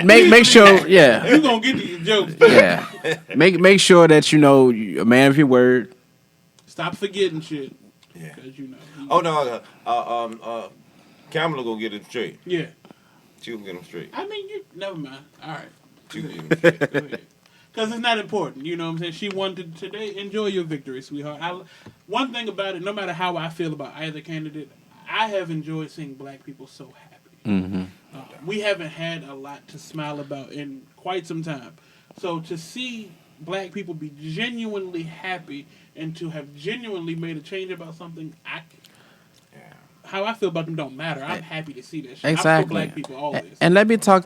make sure, yeah. You're going to get these jokes. Yeah. Make sure that you're a man of your word. Stop forgetting shit. Yeah. Oh, no. Kamala going to get him straight. Yeah. She going to get him straight. I mean, never mind. All right. She going to get him straight. Go ahead. Because it's not important, you know what I'm saying? She won today. Enjoy your victory, sweetheart. One thing about it, no matter how I feel about either candidate, I have enjoyed seeing black people so happy. Mm-hmm. We haven't had a lot to smile about in quite some time. So to see black people be genuinely happy and to have genuinely made a change about something, how I feel about them don't matter. I'm happy to see that shit. Exactly. I'm for black people always. And let me just talk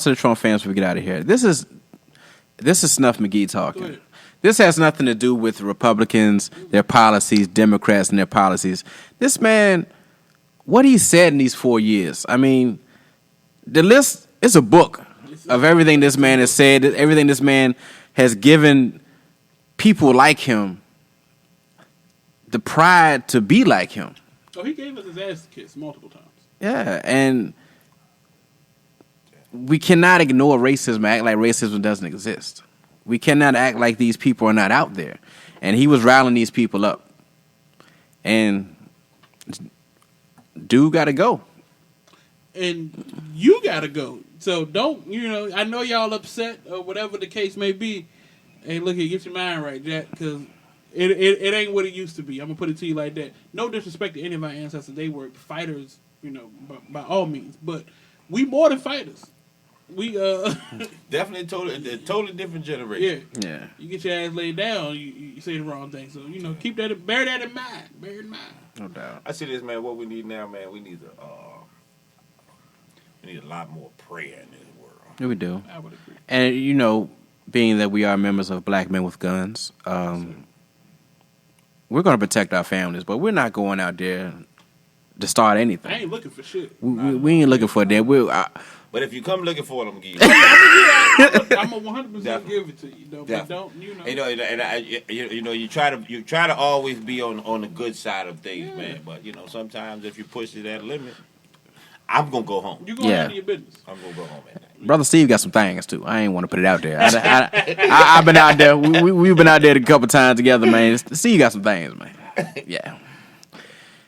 to the Trump fans before we get out of here. This is Snuff Magee talking. This has nothing to do with Republicans, their policies, Democrats, and their policies. This man, what he said in these 4 years, I mean, the list is a book of everything this man has said, everything this man has given people like him the pride to be like him. So he gave us his ass kiss multiple times. Yeah, and we cannot ignore racism, act like racism doesn't exist. We cannot act like these people are not out there. And he was riling these people up. And dude got to go. And you got to go. So don't, I know y'all upset or whatever the case may be. Hey, look here, get your mind right, Jack, because it ain't what it used to be. I'm going to put it to you like that. No disrespect to any of my ancestors. They were fighters, by all means. But we more than fighters. We definitely totally different generation. Yeah. You get your ass laid down, you say the wrong thing. So bear that in mind. Bear in mind. No doubt. I see this, man. What we need now, man, we need a lot more prayer in this world. Yeah, we do. I would agree. And being that we are members of Black Men with Guns, we're going to protect our families, but we're not going out there to start anything. I ain't looking for shit. We ain't looking for that. But if you come looking for them, I'm a 100% give it to you, though. But don't you try to always be on the good side of things, man. But sometimes if you push to that limit, I'm gonna go home. You going Yeah. handle your business. I'm gonna go home at night. Brother Steve got some things too. I ain't want to put it out there. I've been out there. We've been out there a couple times together, man. Steve got some things, man. Yeah.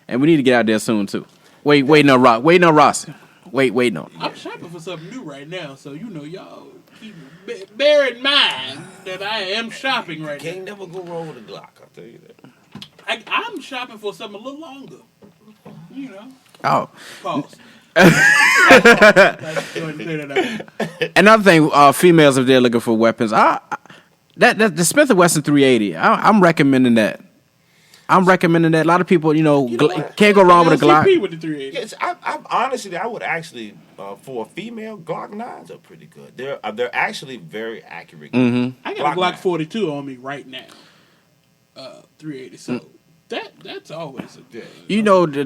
And we need to get out there soon too. Waiting on Rossi. Waiting on. I'm shopping for something new right now, so y'all keep bear in mind that I am shopping right Can't now. never go wrong with a Glock. I'll tell you that. I'm shopping for something a little longer. You know. Oh. Pause. Another thing, females if they're looking for weapons, that the Smith & Wesson 380. I'm recommending that. A lot of people, can't go wrong with a Glock. LCP with the 380. Yes, I honestly, I would actually, for a female, Glock 9s are pretty good. They're actually very accurate. Mm-hmm. I got a Glock 9. 42 on me right now. 380. So that's always a good.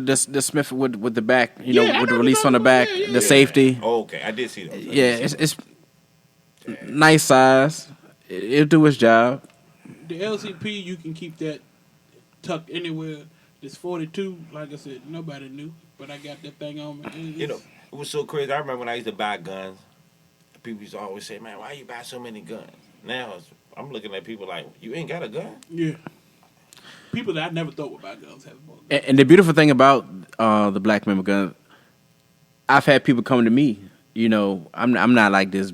The Smith with the back, with I the know release what on the you're back, talking about. the safety. Oh, okay, I did see those. Yeah, it's nice size. It'll do its job. The LCP, you can keep that tucked anywhere. This 42, like I said, nobody knew, but I got that thing on me. It was so crazy. I remember when I used to buy guns, people used to always say, "Man, why you buy so many guns?" Now I'm looking at people like, "You ain't got a gun?" Yeah. People that I never thought would buy guns have bought guns. And the beautiful thing about the Black Member gun, I've had people come to me. I'm not like this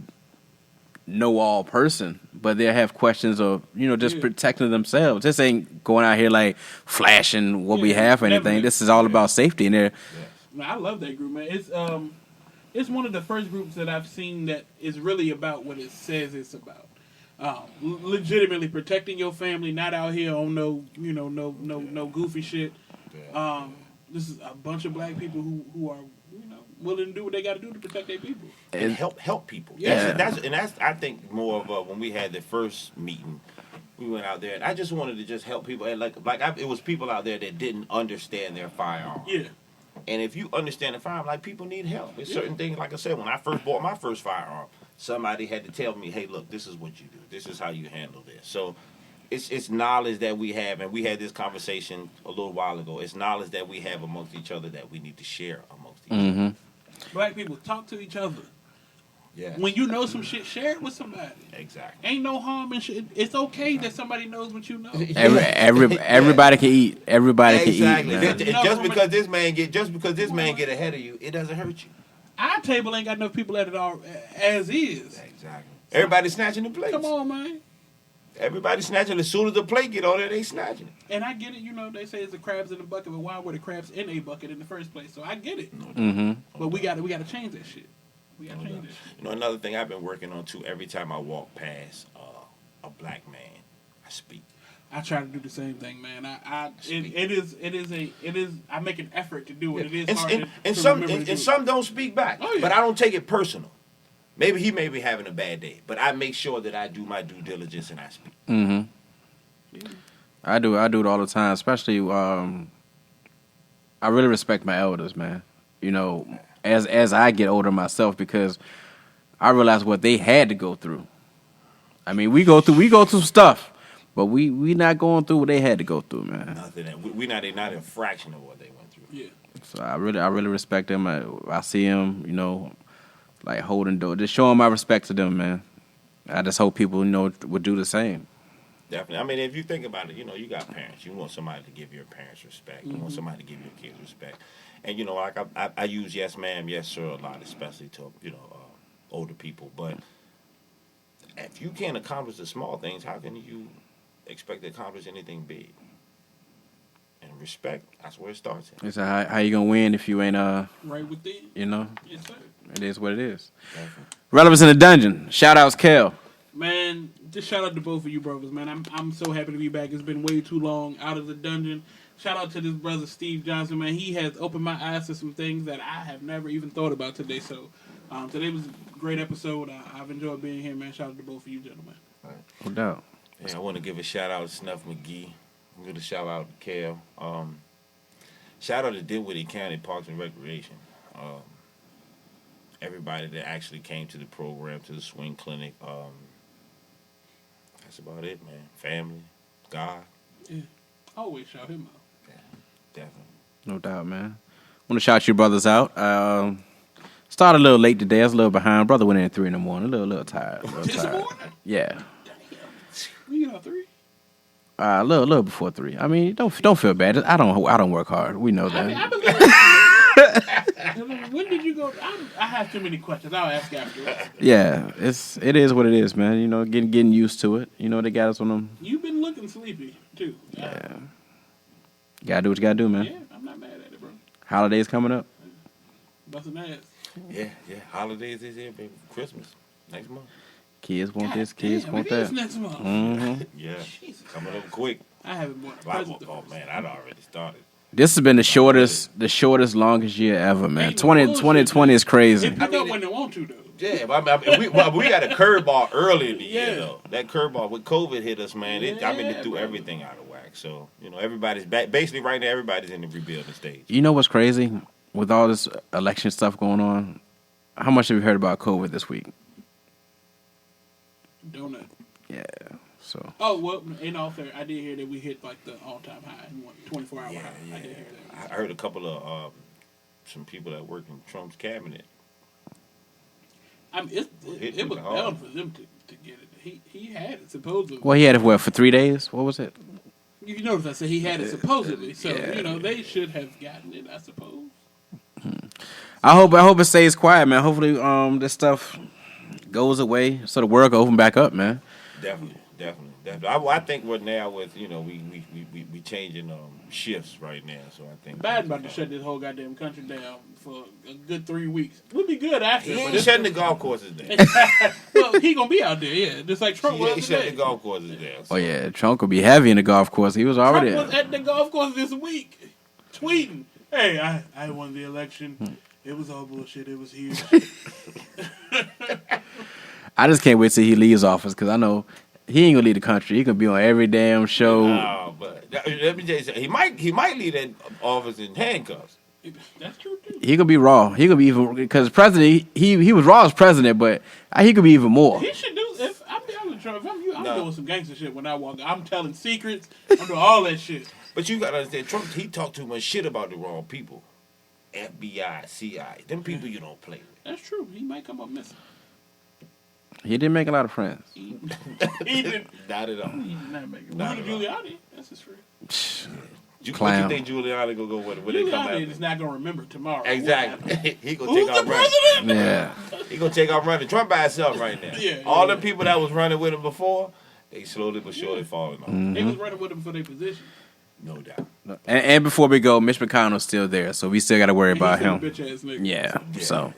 know-all person, but they'll have questions of just protecting themselves. This ain't going out here like flashing what we have or anything. Definitely. This is all about safety. And I love that group, man. It's one of the first groups that I've seen that is really about what it says it's about. Legitimately protecting your family, not out here on no goofy shit. This is a bunch of black people who are willing to do what they got to do to protect their people and help people. Yeah, that's I think more of when we had the first meeting, we went out there and I just wanted to just help people. And it was people out there that didn't understand their firearm. Yeah. And if you understand the firearm, like people need help. There's certain things, like I said, when I first bought my first firearm, somebody had to tell me, "Hey, look, this is what you do. This is how you handle this." So it's knowledge that we have, and we had this conversation a little while ago. It's knowledge that we have amongst each other that we need to share amongst each other. Black people talk to each other. Yeah. When you know some shit, share it with somebody. Exactly. Ain't no harm in shit. It's okay that somebody knows what you know. everybody can eat. Everybody can eat. Exactly. Just because this man get ahead of you, it doesn't hurt you. Our table ain't got enough people at it all as is. Exactly. Everybody snatching the plates. Come on, man. Everybody snatching. As soon as the plate get on there, they snatching it. And I get it. They say it's the crabs in the bucket, but why were the crabs in a bucket in the first place? So I get it. But we got to change that shit. We got to change that shit. Another thing I've been working on too. Every time I walk past a black man, I speak. I try to do the same thing, man. It is. I make an effort to do it. It is hard. And some don't speak back. Oh, yeah. But I don't take it personal. Maybe he may be having a bad day, but I make sure that I do my due diligence and I speak. I do it all the time. Especially, I really respect my elders, man. As I get older myself, because I realize what they had to go through. I mean, we go through stuff, but we not going through what they had to go through, man. Nothing. We not a fraction of what they went through. Yeah. So I really respect them. I see them, like holding door, just showing my respect to them, man. I just hope people, would do the same. Definitely. I mean, if you think about it, you got parents. You want somebody to give your parents respect. You want somebody to give your kids respect. And like I use yes ma'am, yes sir a lot, especially to older people. But if you can't accomplish the small things, how can you expect to accomplish anything big? And respect, that's where it starts. It's how you gonna win if you ain't right within. Yes, sir. It is what it is. Definitely. Relevance in the dungeon. Shout outs, Kel. Man, just shout out to both of you brothers, man. I'm so happy to be back. It's been way too long out of the dungeon. Shout out to this brother Steve Johnson, man. He has opened my eyes to some things that I have never even thought about today. So today was a great episode. I've enjoyed being here, man. Shout out to both of you gentlemen. No doubt. Yeah, I want to give a shout out to Snuff Magee. I'm going to shout out to Kel. Shout out to Dinwiddie County Parks and Recreation. Everybody that actually came to the program, to the swing clinic. That's about it, man. Family, God. Yeah. Always shout him out. Yeah, definitely. No doubt, man. I want to shout you brothers out. Started a little late today. I was a little behind. Brother went in at 3 in the morning. A little tired. This morning? Yeah. We get out 3. A little before 3. I mean, don't feel bad. I don't work hard. We know that. I mean, when did you go? I have too many questions. I'll ask after. Yeah, it is what it is, man. You know, getting used to it. You know, they got us on them. You've been looking sleepy too. Yeah. You gotta do what you gotta do, man. Yeah, I'm not mad at it, bro. Holidays coming up. Busting ass. Yeah. Holidays is here, baby. Christmas next month. Kids want this, kids want that. Next month. Mm-hmm. Yeah, Jesus. coming up quick. I haven't bought a present. Oh man, I'd already started. This has been the shortest, longest year ever, man. Ain't no bullshit, 2020 is crazy. It pick up when they want to, though. Yeah, but I mean, we got a curveball early in the Yeah. year, though. That curveball with COVID hit us, man. It threw bro. everything out of whack. So, everybody's back. Basically, right now, everybody's in the rebuilding stage. You know what's crazy? With all this election stuff going on, how much have you heard about COVID this week? Donut. Yeah, so. Oh, well, in all fair, I did hear that we hit like the all-time high, 24-hour high. I did hear that. I heard a couple of some people that work in Trump's cabinet. I mean, it was bound for them to get it. He had it supposedly. Well, he had it for 3 days. What was it? You notice I said he had it supposedly, so they should have gotten it, I suppose. I hope it stays quiet, man. Hopefully, this stuff goes away so the world can open back up, man. Definitely. I think we're now with we changing shifts right now. So I think Biden about to shut this whole goddamn country down for a good 3 weeks. We'll be good after. He but ain't shutting the golf courses down. Well, he gonna be out there, yeah, just like Trump He was ain't shutting today. the golf courses down. Oh yeah, Trump could be heavy in the golf course. He was already. Trump was at the golf course this week, tweeting, "Hey, I won the election. It was all bullshit. It was huge." I just can't wait till he leaves office because I know he ain't gonna leave the country. He gonna be on every damn show. No, but let me tell you something. He might leave that office in handcuffs. That's true too. He gonna be raw. He gonna be even because president. He was raw as president, but he could be even more. He should do. If I'm be honest, Trump, if I'm you, I'm No. doing some gangster shit when I walk. I'm telling secrets. I'm doing all that shit. But you gotta understand, Trump, he talked too much shit about the wrong people. FBI, CIA, them people you don't play with. That's true. He might come up missing. He didn't make a lot of friends. He did. Not at all. He did not make it. Not Rudy at all. Giuliani. That's his friend. What you Clown. think Giuliani gonna go with? When they come Giuliani is after? not gonna remember tomorrow. Exactly. He gonna Who's take the off running. president? Yeah, He gonna take off running. Trump by himself right now. Yeah, All yeah. the people that was running with him before, they slowly but surely falling off. They was running with him for their position. No doubt. and before we go, Mitch McConnell's still there, so we still got to worry about He's a him. bitch ass nigga. Yeah, so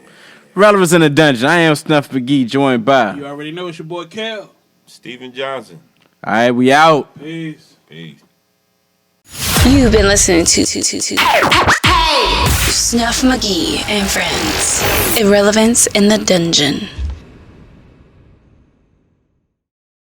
relevance in the dungeon. I am Snuff Magee, joined by. You already know it's your boy Kel. Stephen Johnson. All right, we out. Peace. Peace. You've been listening to Snuff Magee and Friends. Irrelevance in the Dungeon.